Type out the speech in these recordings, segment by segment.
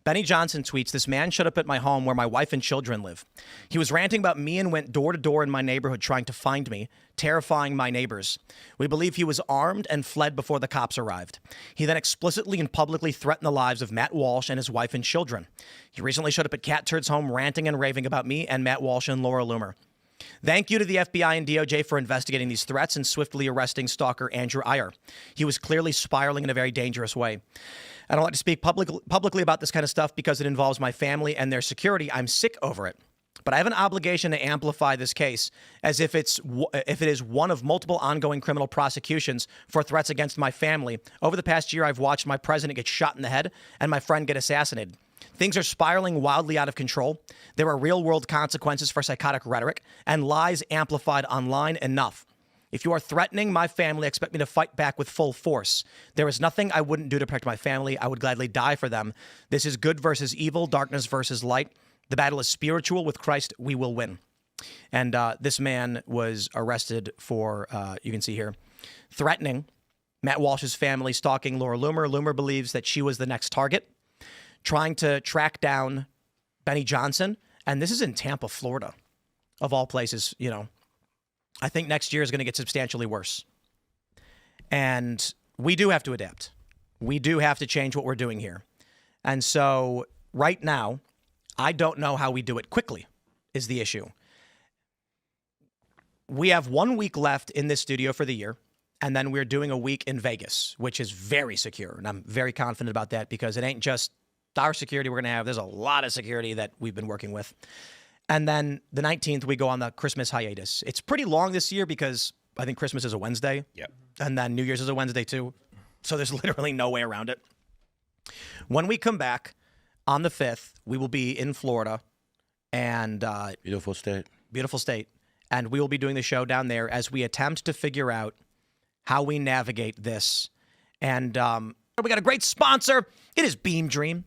Benny Johnson tweets, "This man showed up at my home where my wife and children live. He was ranting about me and went door to door in my neighborhood trying to find me, terrifying my neighbors. We believe he was armed and fled before the cops arrived. He then explicitly and publicly threatened the lives of Matt Walsh and his wife and children. He recently showed up at Cat Turd's home ranting and raving about me and Matt Walsh and Laura Loomer. Thank you to the FBI and DOJ for investigating these threats and swiftly arresting stalker Andrew Iyer. He was clearly spiraling in a very dangerous way. I don't like to speak publicly about this kind of stuff because it involves my family and their security. I'm sick over it. But I have an obligation to amplify this case as if it is one of multiple ongoing criminal prosecutions for threats against my family. Over the past year, I've watched my president get shot in the head and my friend get assassinated. Things are spiraling wildly out of control. There are real-world consequences for psychotic rhetoric and lies amplified online enough. If you are threatening my family, expect me to fight back with full force. There is nothing I wouldn't do to protect my family. I would gladly die for them. This is good versus evil, darkness versus light. The battle is spiritual. With Christ, we will win." And this man was arrested for, you can see here, threatening Matt Walsh's family, stalking Laura Loomer. Loomer believes that she was the next target, trying to track down Benny Johnson. And this is in Tampa, Florida, of all places. You know, I think next year is going to get substantially worse. And we do have to adapt. We do have to change what we're doing here. And so right now, I don't know how we do it quickly is the issue. We have 1 week left in this studio for the year, and then we're doing a week in Vegas, which is very secure. And I'm very confident about that because it ain't just our security we're going to have. There's a lot of security that we've been working with. And then the 19th, we go on the Christmas hiatus. It's pretty long this year because I think Christmas is a Wednesday. Yep. And then New Year's is a Wednesday too. So there's literally no way around it. When we come back on the 5th, we will be in Florida. And beautiful state. Beautiful state. And we will be doing the show down there as we attempt to figure out how we navigate this. And we got a great sponsor. It is Beam Dream.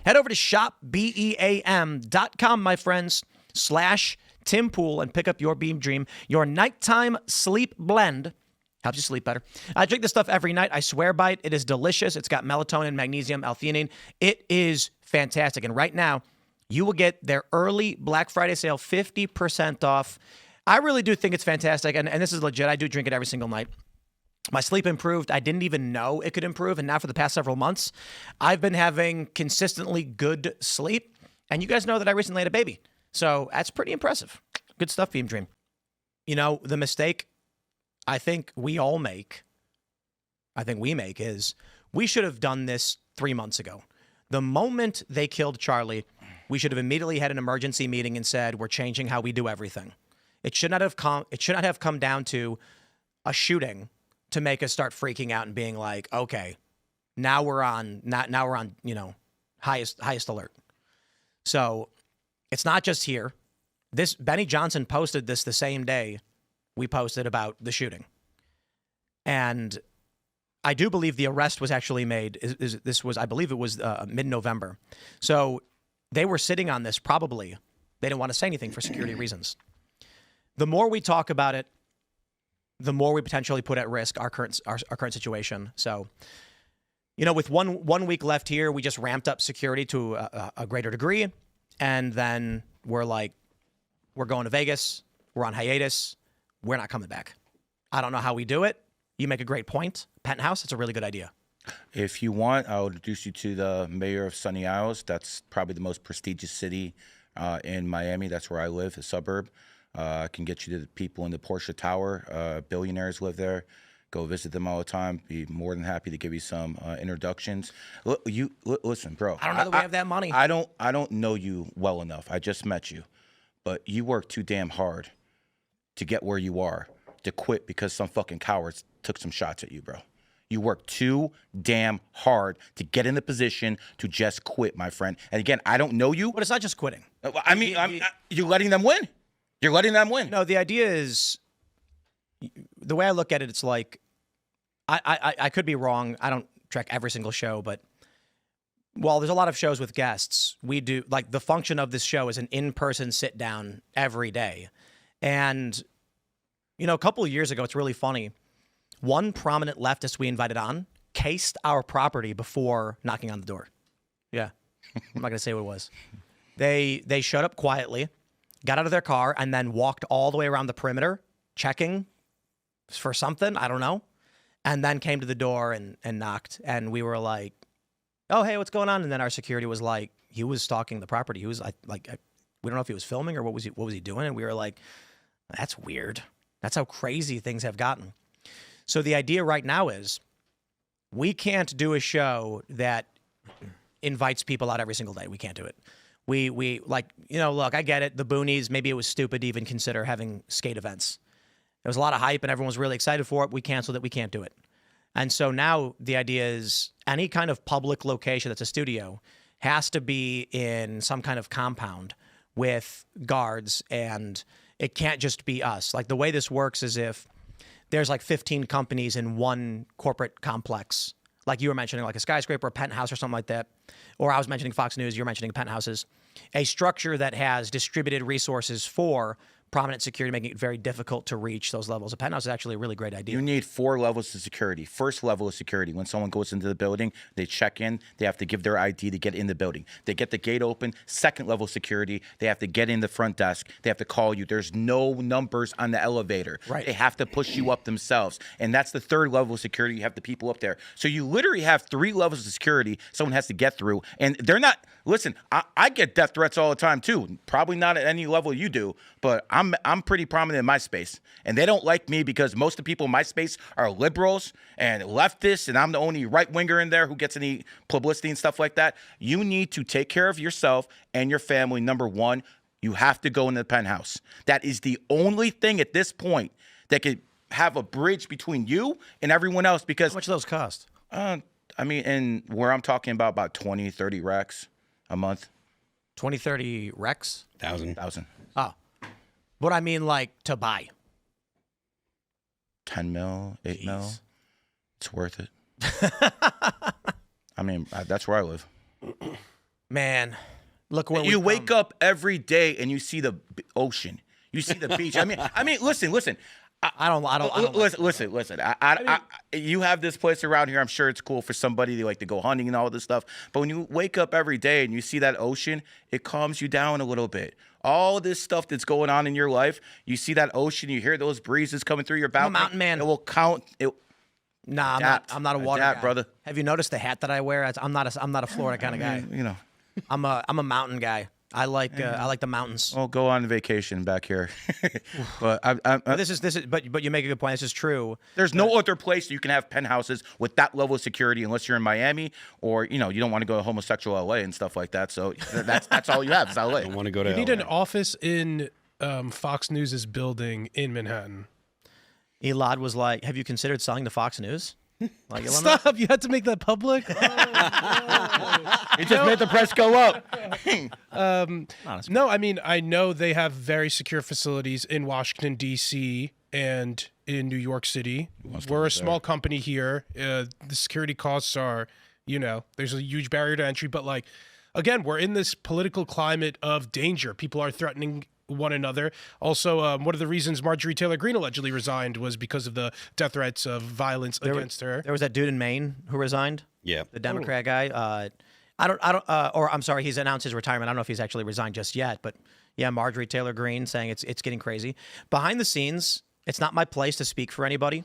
Head over to shopbeam.com, my friends, /Tim Pool and pick up your Beam Dream, your nighttime sleep blend. Helps you sleep better. I drink this stuff every night. I swear by it. It is delicious. It's got melatonin, magnesium, L-theanine. It is fantastic. And right now, you will get their early Black Friday sale, 50% off. I really do think it's fantastic. And this is legit. I do drink it every single night. My sleep improved. I didn't even know it could improve. And now for the past several months, I've been having consistently good sleep. And you guys know that I recently had a baby. So that's pretty impressive. Good stuff, Beam Dream. You know, the mistake I think we make is we should have done this 3 months ago. The moment they killed Charlie, we should have immediately had an emergency meeting and said, we're changing how we do everything. It should not have come down to a shooting to make us start freaking out and being like, okay, now we're on, you know, highest alert. So it's not just here. This Benny Johnson posted this the same day we posted about the shooting. And I do believe the arrest was actually made. I believe it was mid-November. So they were sitting on this probably. They didn't want to say anything for security reasons. The more we talk about it, the more we potentially put at risk our current situation. So, you know, with one week left here, we just ramped up security to a greater degree. And then we're like, we're going to Vegas. We're on hiatus. We're not coming back. I don't know how we do it. You make a great point. Penthouse, it's a really good idea. If you want, I'll introduce you to the mayor of Sunny Isles. That's probably the most prestigious city in Miami. That's where I live, a suburb. I can get you to the people in the Porsche Tower. Billionaires live there. Go visit them all the time. Be more than happy to give you some introductions. Listen, bro. I don't know that we have that money. I don't know you well enough. I just met you, but you work too damn hard to get where you are, to quit because some fucking cowards took some shots at you, bro. You work too damn hard to get in the position to just quit, my friend. And again, I don't know you. But it's not just quitting. I mean, you're letting them win. You're letting them win. No, the idea is, the way I look at it, it's like, I could be wrong. I don't track every single show, but while there's a lot of shows with guests, we do, like, the function of this show is an in-person sit-down every day. And, you know, a couple of years ago, it's really funny. One prominent leftist we invited on cased our property before knocking on the door. Yeah. I'm not going to say what it was. They showed up quietly, got out of their car, and then walked all the way around the perimeter, checking for something. I don't know. And then came to the door and knocked. And we were like, oh, hey, what's going on? And then our security was like, he was stalking the property. He was we don't know if he was filming or what was he doing. And we were like, that's weird. That's how crazy things have gotten. So the idea right now is we can't do a show that invites people out every single day. We can't do it. We like, look, I get it. The boonies, maybe it was stupid to even consider having skate events. There was a lot of hype and everyone was really excited for it. We canceled it. We can't do it. And so now the idea is any kind of public location that's a studio has to be in some kind of compound with guards, and it can't just be us. Like the way this works is if there's like 15 companies in one corporate complex, like you were mentioning, like a skyscraper, a penthouse or something like that, or I was mentioning Fox News, you're mentioning penthouses, a structure that has distributed resources for prominent security, making it very difficult to reach those levels. A penthouse is actually a really great idea. You need 4 levels of security. First level of security, when someone goes into the building, they check in, they have to give their ID to get in the building. They get the gate open. Second level security, they have to get in the front desk. They have to call you. There's no numbers on the elevator. Right. They have to push you up themselves. And that's the third level of security. You have the people up there. So you literally have 3 levels of security someone has to get through. And they're not, listen, I get death threats all the time too. Probably not at any level you do, but I'm pretty prominent in my space, and they don't like me because most of the people in my space are liberals and leftists, and I'm the only right winger in there who gets any publicity and stuff like that. You need to take care of yourself and your family. Number one, you have to go into the penthouse. That is the only thing at this point that could have a bridge between you and everyone else. Because how much do those cost? I mean, and where I'm talking about 20, 30 racks a month. 20, 30 recs? 1,000. Oh. What I mean, like, to buy. 10 mil, 8 Jeez. mil. It's worth it. I mean, that's where I live. Man, look where you we wake up every day and you see the ocean. You see the beach. I mean, listen. I don't Listen. You have this place around here. I'm sure it's cool for somebody to like to go hunting and all this stuff. But when you wake up every day and you see that ocean, it calms you down a little bit. All this stuff that's going on in your life, you see that ocean, you hear those breezes coming through your balcony. I'm a mountain man. It will count. Nah, I'm not a water guy, brother. Have you noticed the hat that I wear? I'm not a Florida kind of guy. You know, I'm a mountain guy. I like the mountains. I'll go on vacation back here. But This is but you make a good point. This is true. There's no other place you can have penthouses with that level of security unless you're in Miami or you don't want to go to homosexual LA and stuff like that. So that's all you have is LA. I don't want to go to You need LA. an office in Fox News' building in Manhattan. Elaad was like, "Have you considered selling to Fox News?" Like, Stop! You had to make that public. It just made the press go up. No, I mean, I know they have very secure facilities in Washington, D.C. and in New York City. We're a small company here. The security costs are, there's a huge barrier to entry. But, like, again, we're in this political climate of danger. People are threatening one another. Also, one of the reasons Marjorie Taylor Greene allegedly resigned was because of the death threats of violence against her. There was that dude in Maine who resigned. Yeah. The Democrat guy. I'm sorry, he's announced his retirement. I don't know if he's actually resigned just yet, but yeah, Marjorie Taylor Greene saying it's getting crazy. Behind the scenes, it's not my place to speak for anybody.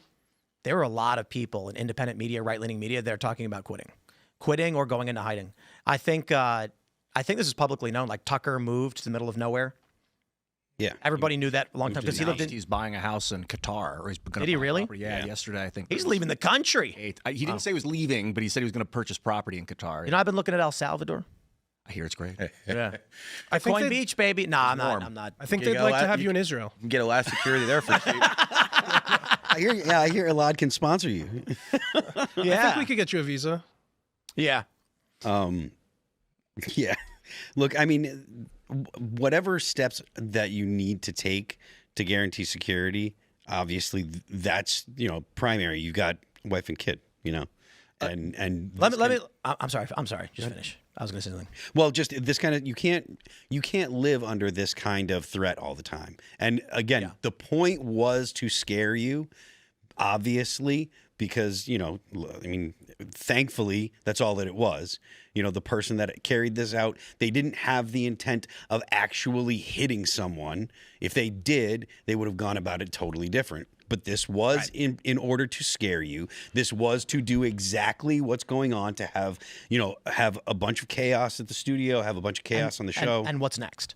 There are a lot of people in independent media, right-leaning media, that are talking about quitting or going into hiding. I think this is publicly known. Like Tucker moved to the middle of nowhere. Yeah. Everybody knew that a long time because he lived in. He's buying a house in Qatar, or he's going to. Did he really? Yeah, yesterday I think. He's leaving the country. He didn't say he was leaving, but he said he was going to purchase property in Qatar. I've been looking at El Salvador. I hear it's great. Yeah. I think Coin Beach, baby. Nah, I'm not. I think You they'd got like a to lot- have you in Israel. You can get a lot of security there for cheap. I hear Elaad can sponsor you. I Yeah. think we could get you a visa. Yeah. Yeah. Look, I mean, whatever steps that you need to take to guarantee security, obviously that's, primary. You've got wife and kid, and Let me. I'm sorry. Just finish. I was going to say something. well, just this kind of you can't live under this kind of threat all the time. And again, the point was to scare you, obviously, because, I mean, thankfully, that's all that it was. The person that carried this out, they didn't have the intent of actually hitting someone. If they did, they would have gone about it totally different. But this was in order to scare you. This was to do exactly what's going on, to have a bunch of chaos at the studio, have a bunch of chaos on the show. And what's next?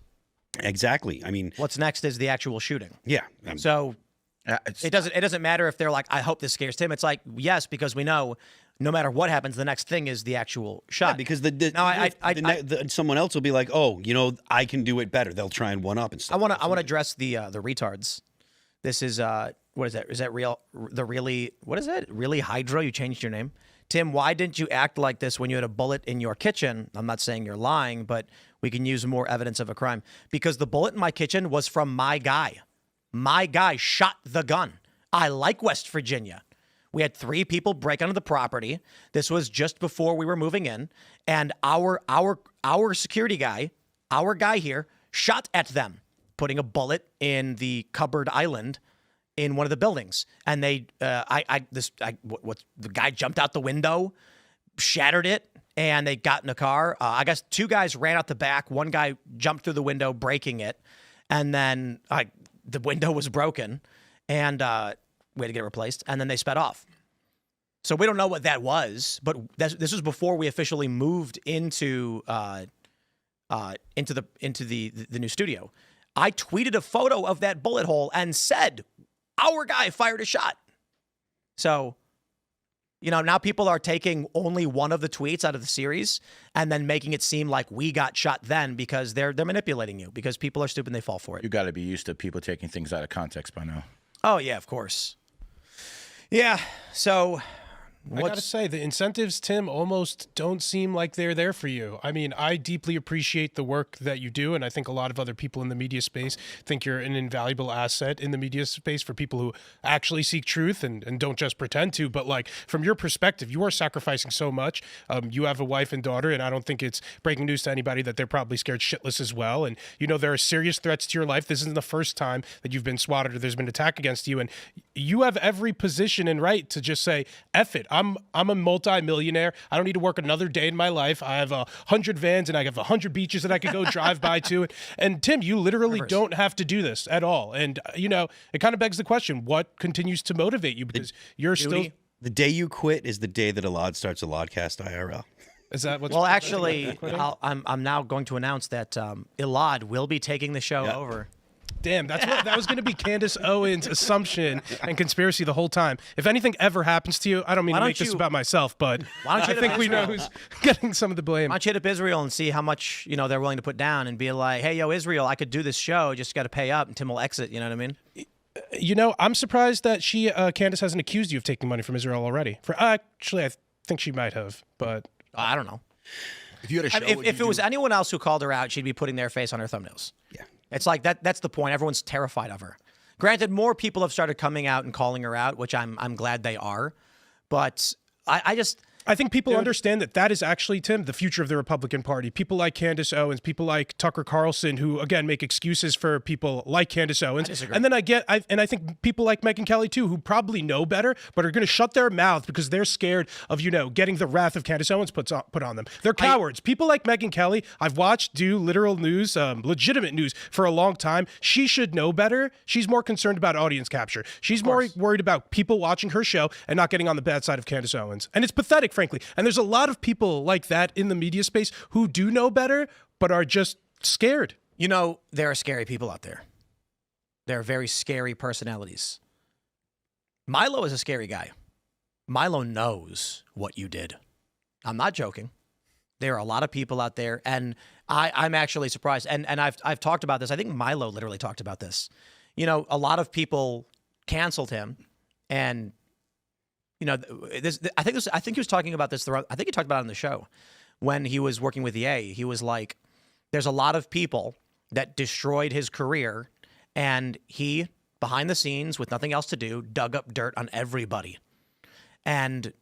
Exactly. I mean, what's next is the actual shooting. Yeah. So it doesn't matter if they're like, I hope this scares Tim. It's like, yes, because we know no matter what happens, the next thing is the actual shot. Yeah, because someone else will be like, oh, I can do it better. They'll try and one up and stuff. I want to address the retards. This is what is that? Is that real? What is that? Really Hydro? You changed your name, Tim. Why didn't you act like this when you had a bullet in your kitchen? I'm not saying you're lying, but we can use more evidence of a crime, because the bullet in my kitchen was from my guy. My guy shot the gun. I like West Virginia. We had 3 people break onto the property. This was just before we were moving in, and our security guy, our guy here, shot at them, putting a bullet in the cupboard island in one of the buildings. And the guy jumped out the window, shattered it, and they got in a car. I guess 2 guys ran out the back. One guy jumped through the window, breaking it, and then the window was broken, and we had to get it replaced, and then they sped off. So we don't know what that was, but this was before we officially moved into the new studio. I tweeted a photo of that bullet hole and said, our guy fired a shot. So, now people are taking only one of the tweets out of the series and then making it seem like we got shot then, because they're manipulating you, because people are stupid and they fall for it. You got to be used to people taking things out of context by now. Oh, yeah, of course. Yeah, so I got to say, the incentives, Tim, almost don't seem like they're there for you. I mean, I deeply appreciate the work that you do, and I think a lot of other people in the media space think you're an invaluable asset in the media space for people who actually seek truth and don't just pretend to. But, like, from your perspective, you are sacrificing so much. You have a wife and daughter, and I don't think it's breaking news to anybody that they're probably scared shitless as well. And, there are serious threats to your life. This isn't the first time that you've been swatted or there's been an attack against you. And you have every position and right to just say, F it. I'm a multi-millionaire. I don't need to work another day in my life. I have 100 vans and I have 100 beaches that I could go drive by to. And Tim, you literally don't have to do this at all. And, it kind of begs the question, what continues to motivate you? Because you're still... The day you quit is the day that Elaad starts a Laadcast IRL. Is that what's... Well, actually, I'm now going to announce that Elaad will be taking the show over. Damn, that was going to be Candace Owens' assumption and conspiracy the whole time. If anything ever happens to you, I don't mean to make this about myself, but I think we know who's getting some of the blame. Why don't you hit up Israel and see how much they're willing to put down, and be like, hey, yo, Israel, I could do this show, just got to pay up, and Tim will exit. You know what I mean? I'm surprised that Candace hasn't accused you of taking money from Israel already. Actually, I think she might have, but I don't know. If you had a show, if it was anyone else who called her out, she'd be putting their face on her thumbnails. Yeah. It's like that's the point. Everyone's terrified of her. Granted, more people have started coming out and calling her out, which I'm glad they are. But I think people understand that is actually, Tim, the future of the Republican Party. People like Candace Owens, people like Tucker Carlson, who, again, make excuses for people like Candace Owens. And then I think people like Megyn Kelly, too, who probably know better, but are going to shut their mouth because they're scared of, getting the wrath of Candace Owens put on them. They're cowards. People like Megyn Kelly, I've watched do literal news, legitimate news for a long time. She should know better. She's more concerned about audience capture. She's more worried about people watching her show and not getting on the bad side of Candace Owens. And it's pathetic, frankly. And there's a lot of people like that in the media space who do know better, but are just scared. There are scary people out there. There are very scary personalities. Milo is a scary guy. Milo knows what you did. I'm not joking. There are a lot of people out there, and I'm actually surprised. And I've talked about this. I think Milo literally talked about this. A lot of people canceled him, and I think he was talking about this. I think he talked about it on the show when he was working with EA. He was like, "There's a lot of people that destroyed his career, and he, behind the scenes, with nothing else to do, dug up dirt on everybody." And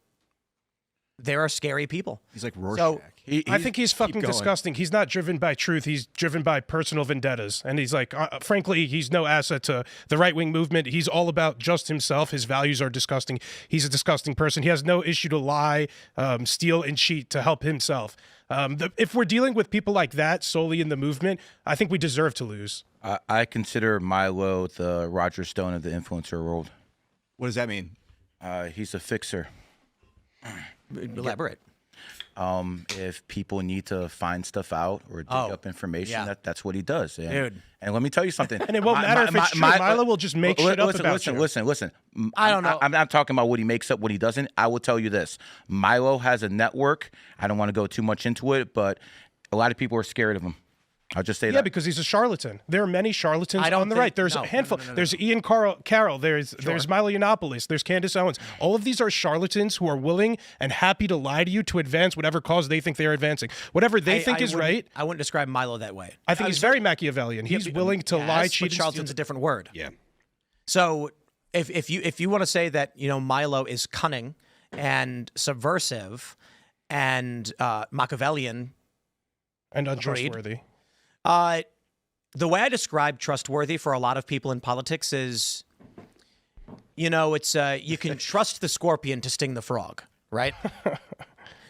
there are scary people. He's like Rorschach. So, I think he's fucking disgusting. He's not driven by truth. He's driven by personal vendettas. And he's like, frankly, he's no asset to the right-wing movement. He's all about just himself. His values are disgusting. He's a disgusting person. He has no issue to lie, steal, and cheat to help himself. If we're dealing with people like that solely in the movement, I think we deserve to lose. I consider Milo the Roger Stone of the influencer world. What does that mean? He's a fixer. Elaborate. If people need to find stuff out or dig up information, yeah. that's what he does. Dude. And let me tell you something. And it won't matter if it's true. Milo will just make shit up about you. Listen. I don't know. I'm not talking about what he makes up, what he doesn't. I will tell you this. Milo has a network. I don't want to go too much into it, but a lot of people are scared of him. I'll just say that. Yeah, because he's a charlatan. There are many charlatans on the right. There's a handful. There's Ian Carroll. There's Milo Yiannopoulos. There's Candace Owens. All of these are charlatans who are willing and happy to lie to you to advance whatever cause they think they're advancing. Whatever they think is right. I wouldn't describe Milo that way. I think he's very Machiavellian. He's willing to lie, cheat, but charlatan's a different word. Yeah. So if you want to say that Milo is cunning and subversive and Machiavellian and untrustworthy. The way I describe trustworthy for a lot of people in politics is, it's you can trust the scorpion to sting the frog, right?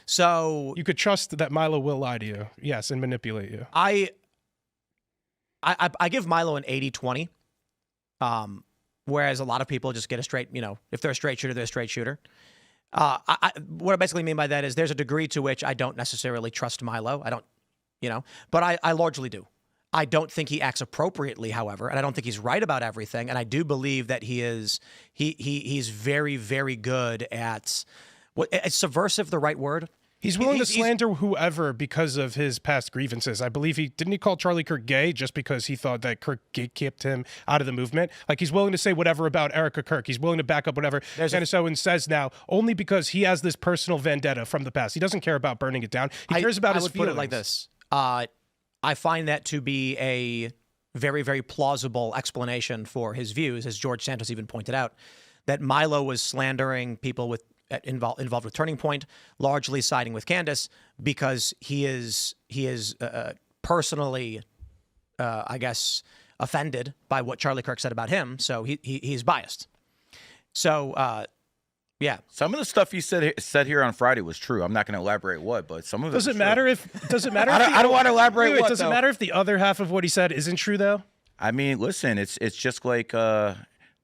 So you could trust that Milo will lie to you, yes, and manipulate you. I give Milo an 80-20, whereas a lot of people just get a straight, if they're a straight shooter, they're a straight shooter. What I basically mean by that is there's a degree to which I don't necessarily trust Milo. I don't. But I largely do. I don't think he acts appropriately, however, and I don't think he's right about everything. And I do believe that he's very, very good at is subversive the right word? He's willing to slander whoever because of his past grievances. I believe didn't he call Charlie Kirk gay just because he thought that Kirk kept him out of the movement? Like he's willing to say whatever about Erica Kirk. He's willing to back up whatever Candace Owens says now, only because he has this personal vendetta from the past. He doesn't care about burning it down. He cares about his feelings. Put it like this. I find that to be a very, very plausible explanation for his views, as George Santos even pointed out, that Milo was slandering people involved with Turning Point, largely siding with Candace because he is personally, I guess, offended by what Charlie Kirk said about him, so he's biased. So. Yeah, some of the stuff he said here on Friday was true. I'm not going to elaborate what, but some of it. Does it matter if? I don't want to elaborate. Does it matter if the other half of what he said isn't true though? I mean, listen, it's just like the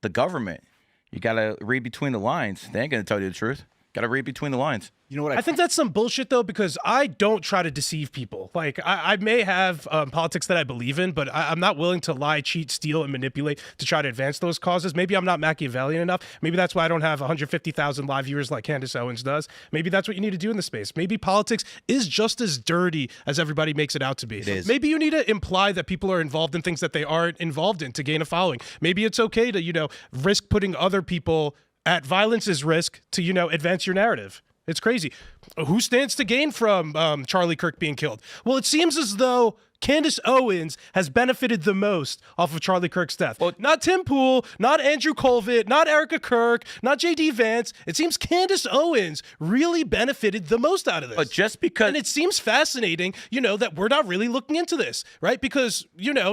government. You got to read between the lines. They ain't going to tell you the truth. Got to read between the lines. You know what? I think that's some bullshit, though, because I don't try to deceive people. Like, I may have politics that I believe in, but I'm not willing to lie, cheat, steal, and manipulate to try to advance those causes. Maybe I'm not Machiavellian enough. Maybe that's why I don't have 150,000 live viewers like Candace Owens does. Maybe that's what you need to do in the space. Maybe politics is just as dirty as everybody makes it out to be. It is. Maybe you need to imply that people are involved in things that they aren't involved in to gain a following. Maybe it's okay to, risk putting other people at violence's risk to, advance your narrative. It's crazy. Who stands to gain from Charlie Kirk being killed? Well, it seems as though Candace Owens has benefited the most off of Charlie Kirk's death. Well, not Tim Pool, not Andrew Colvett, not Erica Kirk, not J.D. Vance. It seems Candace Owens really benefited the most out of this. But just because... And it seems fascinating, that we're not really looking into this, right? Because,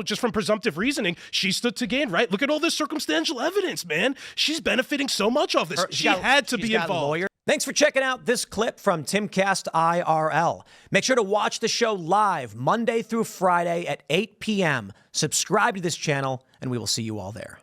just from presumptive reasoning, she stood to gain, right? Look at all this circumstantial evidence, man. She's benefiting so much off this. She had to be involved. Thanks for checking out this clip from Timcast IRL. Make sure to watch the show live Monday through Friday at 8 p.m. Subscribe to this channel, and we will see you all there.